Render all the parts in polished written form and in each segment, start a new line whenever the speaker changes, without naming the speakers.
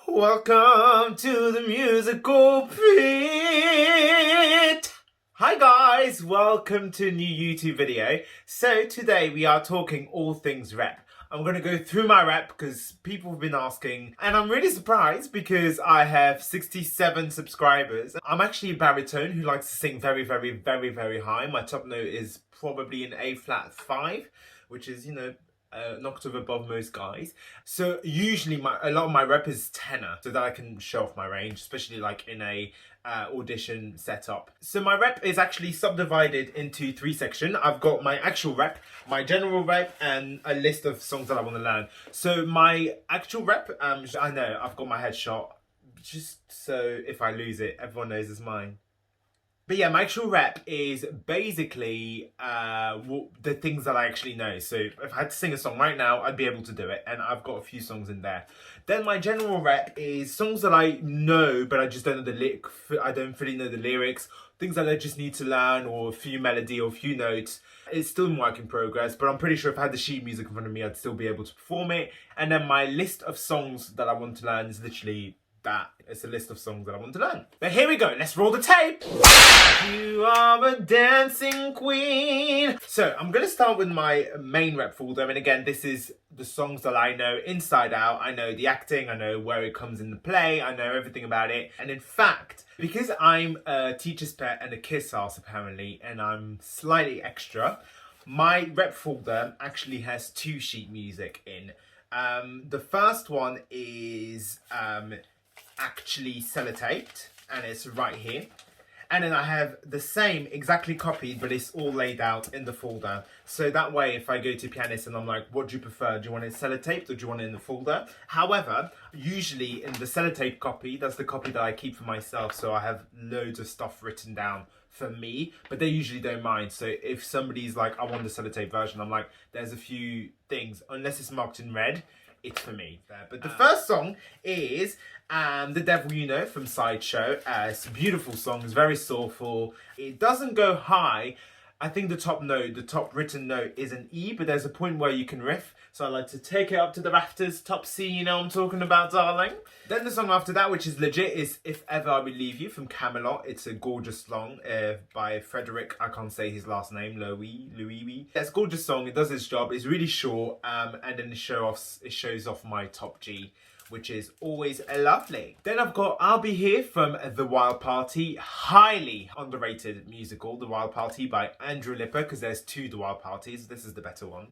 Welcome to the musical pit. Hi guys, welcome to a new YouTube video. So today we are talking all things rap. I'm going to go through my rap because people have been asking, and I'm really surprised because I have 67 subscribers. I'm actually a baritone who likes to sing very, very, very, very high. My top note is probably an A flat 5, which is, an octave above most guys. So usually a lot of my rep is tenor, so that I can show off my range, especially like in a audition setup. So my rep is actually subdivided into 3 sections. I've got my actual rep, my general rep, and a list of songs that I want to learn. So my actual rep, I know I've got my headshot, just so if I lose it, everyone knows it's mine. But yeah, my actual rep is basically the things that I actually know. So if I had to sing a song right now, I'd be able to do it. And I've got a few songs in there. Then my general rep is songs that I know, but I just don't know the lyric. I don't really know the lyrics. Things that I just need to learn, or a few melody or a few notes. It's still in work in progress, but I'm pretty sure if I had the sheet music in front of me, I'd still be able to perform it. And then my list of songs that I want to learn is literally that. It's a list of songs that I want to learn. But here we go, let's roll the tape. You are a dancing queen. So I'm gonna start with my main rep folder, and again, this is the songs that I know inside out. I know the acting, I know where it comes in the play, I know everything about it. And in fact, because I'm a teacher's pet and a kiss ass apparently, and I'm slightly extra, my rep folder actually has 2 sheet music in. The first one is actually sellotaped, and it's right here. And then I have the same exactly copied, but it's all laid out in the folder. So that way, if I go to pianist and I'm like, what do you prefer? Do you want it sellotaped or do you want it in the folder? However, usually in the sellotape copy, that's the copy that I keep for myself. So I have loads of stuff written down for me, but they usually don't mind. So if somebody's like, I want the sellotape version, I'm like, there's a few things, unless it's marked in red, it's for me. But the first song is The Devil You Know from Sideshow. It's a beautiful song, it's very soulful. It doesn't go high. I think the top note, the top written note is an E, but there's a point where you can riff. So I like to take it up to the rafters, top C, you know what I'm talking about, darling. Then the song after that, which is legit, is If Ever I Would Leave You from Camelot. It's a gorgeous song by Frederick, I can't say his last name, Louis. It's a gorgeous song, it does its job, it's really short, and then it shows off my top G, which is always lovely. Then I've got I'll Be Here from The Wild Party, highly underrated musical, The Wild Party by Andrew Lipper, because there's 2 The Wild Parties, this is the better one.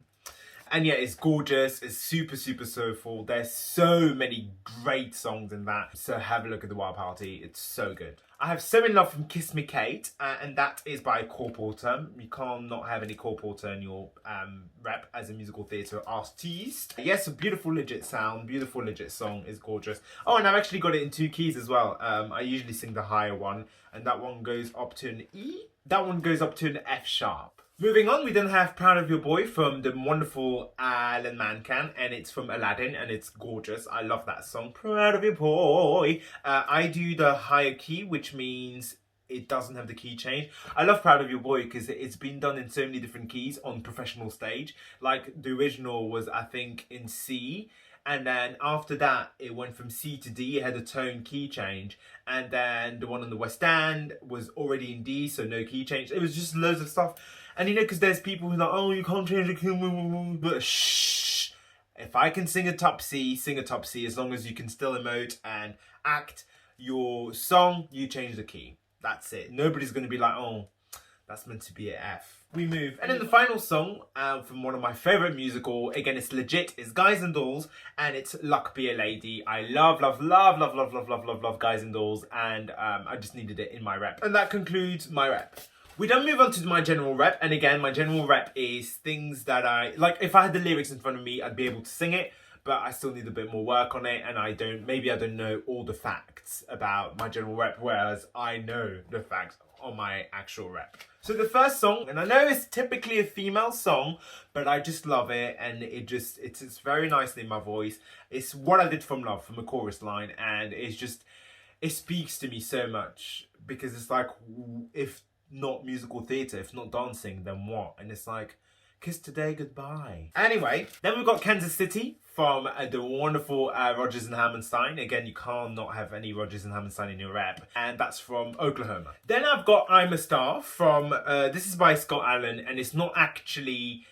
And yeah, it's gorgeous, it's super, super soulful, there's so many great songs in that, so have a look at The Wild Party, it's so good. I have So In Love from Kiss Me Kate, and that is by Cole Porter. You can't not have any Cole Porter in your rep as a musical theatre artiste. Yes, a beautiful legit sound, beautiful legit song, is gorgeous. Oh, and I've actually got it in 2 keys as well. I usually sing the higher one, and that one goes up to an E. That one goes up to an F sharp. Moving on, we then have Proud of Your Boy from the wonderful Alan Mancan, and it's from Aladdin, and it's gorgeous. I love that song, Proud of Your Boy. I do the higher key, which means it doesn't have the key change. I love Proud of Your Boy because it's been done in so many different keys on professional stage. Like the original was, I think, in C. And then after that, it went from C to D. It had a tone key change. And then the one on the West End was already in D, so no key change. It was just loads of stuff. And you know, because there's people who are like, oh, you can't change the key. But shh. If I can sing a top C, sing a top C. As long as you can still emote and act your song, you change the key. That's it. Nobody's going to be like, oh, that's meant to be an F. We move. And then the final song from one of my favourite musical, again, it's legit, is Guys and Dolls, and it's Luck Be a Lady. I love Guys and Dolls, and I just needed it in my rep. And that concludes my rep. We then move on to my general rep, and again, my general rep is things that like, if I had the lyrics in front of me, I'd be able to sing it, but I still need a bit more work on it, and maybe I don't know all the facts about my general rep, whereas I know the facts on my actual rep. So the first song, and I know it's typically a female song, but I just love it, and it's very nicely in my voice. It's What I Did From Love, from a chorus line, and it speaks to me so much, because it's like, if not musical theatre, if not dancing, then what? And it's like, kiss today goodbye. Anyway, then we've got Kansas City from the wonderful Rodgers and Hammerstein. Again, you can't not have any Rodgers and Hammerstein in your rep. And that's from Oklahoma. Then I've got I'm a Star from, this is by Scott Allen, and it's not actually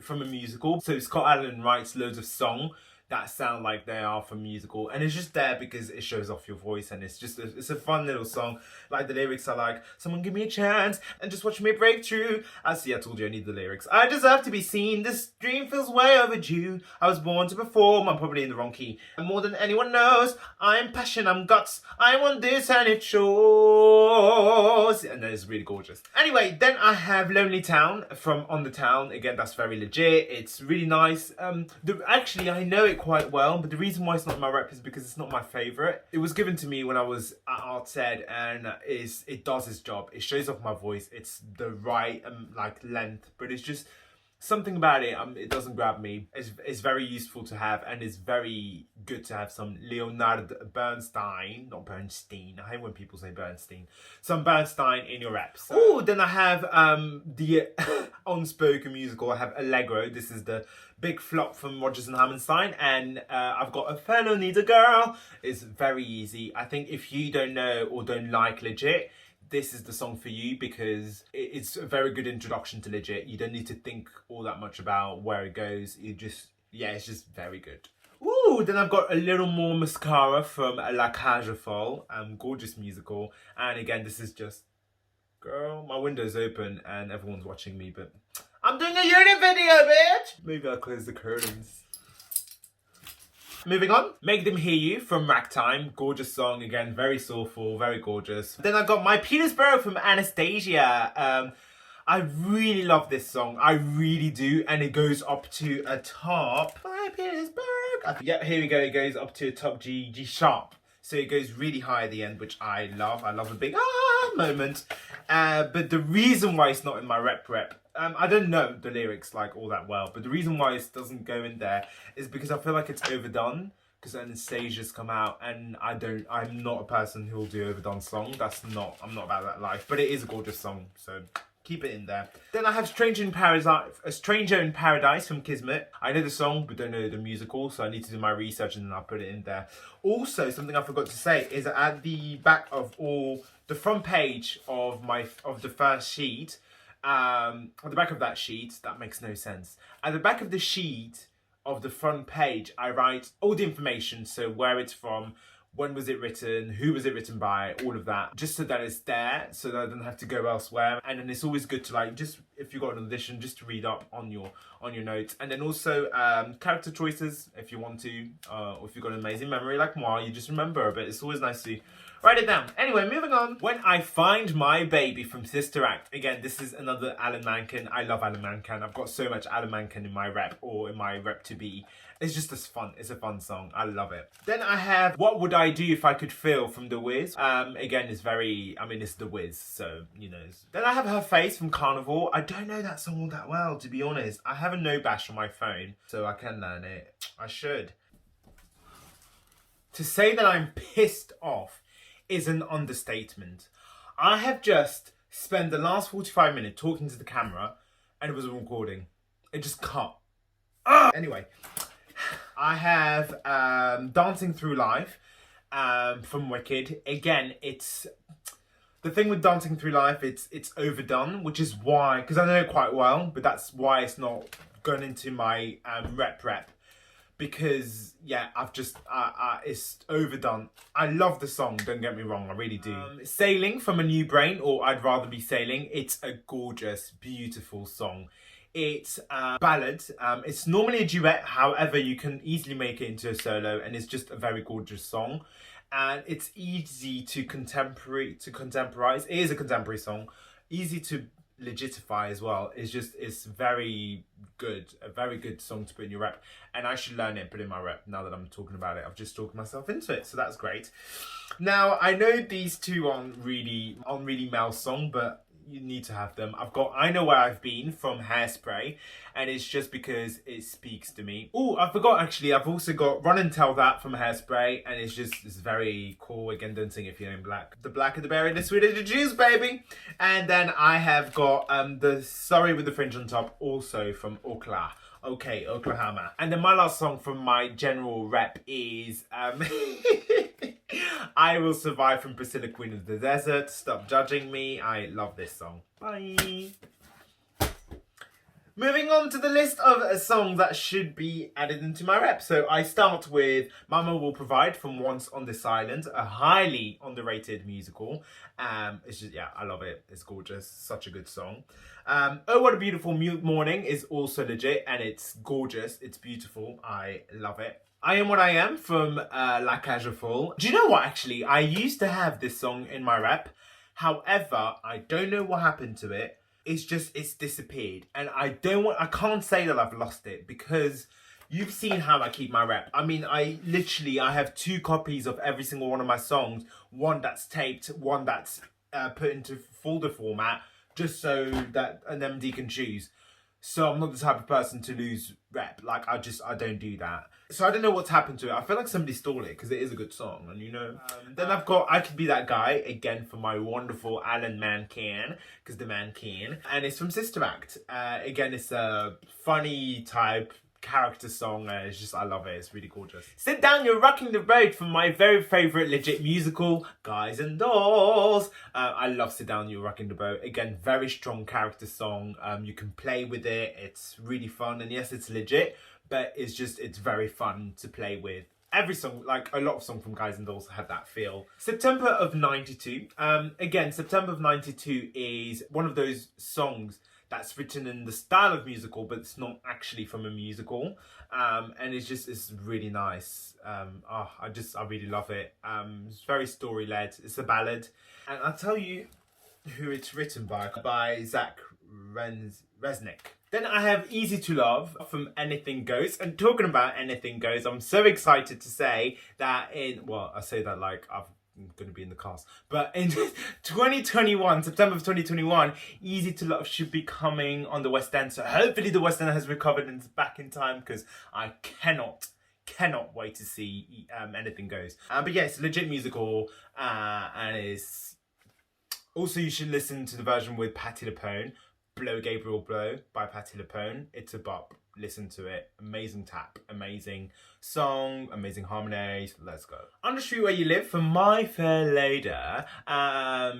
from a musical. So Scott Allen writes loads of songs that sound like they are from musical, and it's just there because it shows off your voice, and it's just it's a fun little song. Like the lyrics are like, someone give me a chance and just watch me break through. I told you I need the lyrics. I deserve to be seen, this dream feels way overdue. I was born to perform, I'm probably in the wrong key, and more than anyone knows, I'm passion, I'm guts, I want this and it shows. And that is really gorgeous. Anyway, then I have Lonely Town from On the Town. Again, that's very legit, it's really nice. Actually, I know it quite well, but the reason why it's not in my rep is because it's not my favourite. It was given to me when I was at Arts Ed, and it does its job. It shows off my voice. It's the right like length, but it's just something about it. It doesn't grab me. It's very useful to have, and it's very good to have some Leonard Bernstein, not Bernstein. I hate when people say Bernstein. Some Bernstein in your reps. Oh, then I have the unspoken musical. I have Allegro. This is the big flop from Rodgers and Hammerstein, and I've got A Fellow Needs a Girl. It's very easy. I think if you don't know or don't like Legit, this is the song for you, because it's a very good introduction to Legit. You don't need to think all that much about where it goes. It's just very good. Ooh, then I've got A Little More Mascara from La Cage aux Folles, gorgeous musical. And again, this is just, girl, my window's open and everyone's watching me, but I'm doing a unit video, bitch! Maybe I'll close the curtains. Moving on, Make Them Hear You from Ragtime. Gorgeous song, again, very soulful, very gorgeous. Then I got My Petersburg from Anastasia. I really love this song, I really do, and it goes up to a top. My Petersburg. Yeah, here we go, it goes up to a top G sharp. So it goes really high at the end, which I love. I love a big moment. But the reason why it's not in my rep, I don't know the lyrics like all that well, but the reason why it doesn't go in there is because I feel like it's overdone. Because Anastasia's come out, and I'm not a person who will do overdone song. I'm not about that life. But it is a gorgeous song, so keep it in there. Then I have Stranger in Paradise from Kismet. I know the song, but don't know the musical, so I need to do my research and then I'll put it in there. Also, something I forgot to say is that at the back of the front page of the first sheet, at the back of that sheet, that makes no sense. At the back of the sheet of the front page, I write all the information, so where it's from, when was it written, who was it written by, all of that, just so that it's there, so that I don't have to go elsewhere. And then it's always good to, like, just if you've got an audition, just to read up on your notes. And then also character choices, if you want to, or if you've got an amazing memory like moi, you just remember, but it's always nice to write it down. Anyway, moving on. When I Find My Baby from Sister Act. Again, this is another Alan Menken. I love Alan Menken. I've got so much Alan Menken in my rep, or in my rep to be. It's just as fun. It's a fun song. I love it. Then I have What Would I Do If I Could Feel from The Wiz. Again, it's it's The Wiz, so, you know. Then I have Her Face from Carnival. I don't know that song all that well, to be honest. I have a no bash on my phone, so I can learn it. I should. To say that I'm pissed off is an understatement. I have just spent the last 45 minutes talking to the camera, and it was recording. It just cut. Anyway, I have Dancing Through Life from Wicked. Again, it's the thing with Dancing Through Life, it's overdone, which is why, because I know it quite well, but that's why it's not gone into my rep. Because, yeah, it's overdone. I love the song, don't get me wrong, I really do. Sailing from A New Brain, or I'd Rather Be Sailing. It's a gorgeous, beautiful song. It's a ballad. It's normally a duet, however, you can easily make it into a solo, and it's just a very gorgeous song. And it's easy to contemporize. It is a contemporary song. Easy to legitify as well. It's very good, a very good song to put in your rep, and I should learn it and put it in my rep. Now that I'm talking about it, I've just talked myself into it, so that's great. Now I know these two aren't really male song, but you need to have them. I've got I Know Where I've Been from Hairspray, and it's just because it speaks to me. Oh, I forgot actually, I've also got Run and Tell That from Hairspray, and it's very cool. Again, don't sing if you're in black. The blacker the berry, the sweeter the juice, baby. And then I have got the Sorry with the Fringe on Top, also from Okla. Okay, Oklahoma. And then my last song from my general rep is I Will Survive from Priscilla, Queen of the Desert. Stop judging me. I love this song. Bye. Moving on to the list of songs that should be added into my rep. So I start with Mama Will Provide from Once on This Island, a highly underrated musical. It's just, yeah, I love it. It's gorgeous. Such a good song. Oh What a Beautiful Morning is also legit, and it's gorgeous. It's beautiful. I love it. I Am What I Am from La Cage aux Folles. Do you know what, actually? I used to have this song in my rep. However, I don't know what happened to it. It's disappeared. And I can't say that I've lost it, because you've seen how I keep my rep. I mean, I have 2 copies of every single one of my songs. One that's taped, one that's put into folder format, just so that an MD can choose. So I'm not the type of person to lose rep. Like, I don't do that. So I don't know what's happened to it. I feel like somebody stole it, because it is a good song. And then I've got I Could Be That Guy, again from my wonderful Alan Mancan, because the man can. And it's from Sister Act. Again, it's a funny type character song. It's just, I love it. It's really gorgeous. Sit Down, You're Rocking the Boat from my very favourite legit musical, Guys and Dolls. I love Sit Down, You're Rocking the Boat. Again, very strong character song. You can play with it. It's really fun. And yes, it's legit, but it's very fun to play with. Every song, like a lot of songs from Guys and Dolls, had that feel. September of 92. Again, September of 92 is one of those songs that's written in the style of musical, but it's not actually from a musical. And it's really nice. I really love it. It's very story-led. It's a ballad. And I'll tell you who it's written by Zach Resnick. Then I have Easy to Love from Anything Goes. And talking about Anything Goes, I'm so excited to say that I say that like I'm going to be in the cast. But in 2021, September of 2021, Easy to Love should be coming on the West End. So hopefully the West End has recovered and is back in time, because I cannot wait to see Anything Goes. But yeah, it's a legit musical, and it's also, you should listen to the version with Patti LuPone, Blow Gabriel Blow by Patti LuPone. It's a bop. Listen to it. Amazing tap, amazing song, amazing harmonies. Let's go. On the Street Where You Live from My Fair Lady,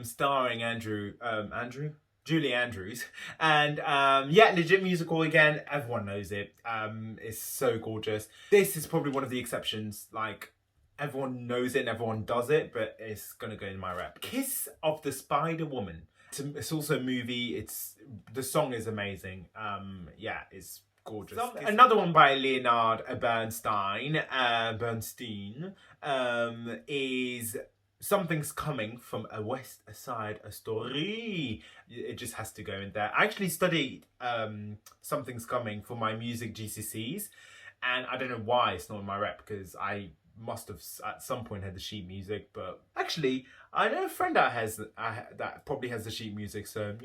starring Julie Andrews. And yeah, legit musical again. Everyone knows it. It's so gorgeous. This is probably one of the exceptions. Like, everyone knows it and everyone does it, but it's gonna go in my rep. Kiss of the Spider Woman. It's also a movie. The song is amazing. Yeah, it's gorgeous. Another one by Leonard Bernstein is Something's Coming from a West Side Story. It just has to go in there. I actually studied Something's Coming for my music GCSEs, and I don't know why it's not in my rep, because I must have at some point had the sheet music. But actually, I know a friend that probably has the sheet music, so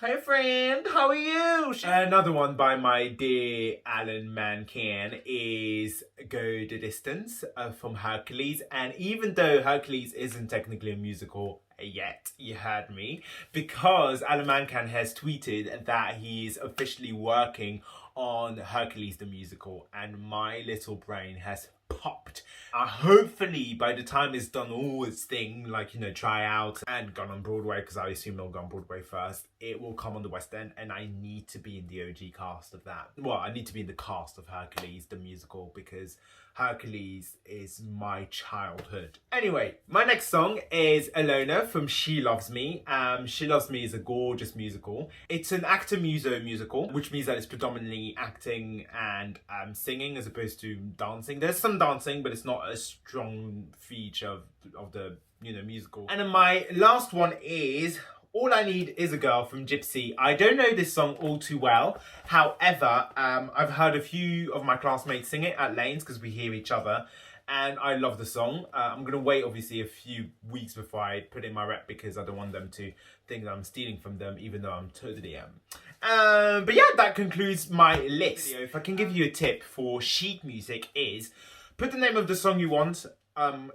hey friend, how are you? Another one by my dear Alan Mancan is Go the Distance from Hercules. And even though Hercules isn't technically a musical yet, you heard me, because Alan Mancan has tweeted that he's officially working on Hercules the musical, and my little brain has popped. Hopefully by the time it's done all its thing, like try out and gone on Broadway, because I assume it'll go on Broadway first, it will come on the West End, and I need to be in the OG cast of that. Well, I need to be in the cast of Hercules the musical, because Hercules is my childhood. Anyway, my next song is Alona from She Loves Me. She Loves Me is a gorgeous musical. It's an actor muso musical, which means that it's predominantly acting and singing as opposed to dancing. There's some dancing, but it's not a strong feature of the musical. And then my last one is All I Need Is a Girl from Gypsy. I don't know this song all too well. However, I've heard a few of my classmates sing it at lanes, because we hear each other. And I love the song. I'm going to wait, obviously, a few weeks before I put it in my rep, because I don't want them to think that I'm stealing from them, even though I'm totally am. But yeah, that concludes my list. If I can give you a tip for sheet music is, put the name of the song you want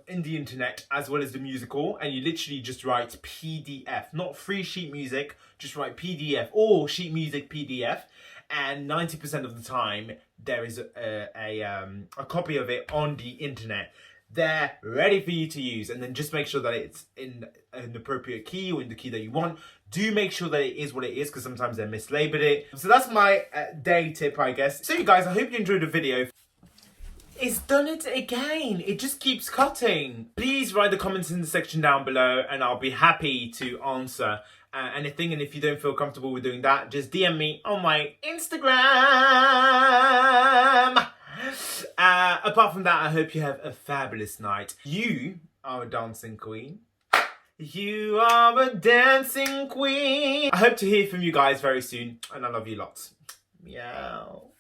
in the internet as well as the musical, and you literally just write PDF, not free sheet music, just write PDF or sheet music PDF, and 90% of the time there is a copy of it on the internet. They're ready for you to use, and then just make sure that it's in an appropriate key or in the key that you want. Do make sure that it is what it is, because sometimes they mislabel it. So that's my day tip, I guess. So you guys, I hope you enjoyed the video. It's done it again. It just keeps cutting. Please write the comments in the section down below and I'll be happy to answer anything. And if you don't feel comfortable with doing that, just DM me on my Instagram. Apart from that, I hope you have a fabulous night. You are a dancing queen. You are a dancing queen. I hope to hear from you guys very soon, and I love you lots. Meow.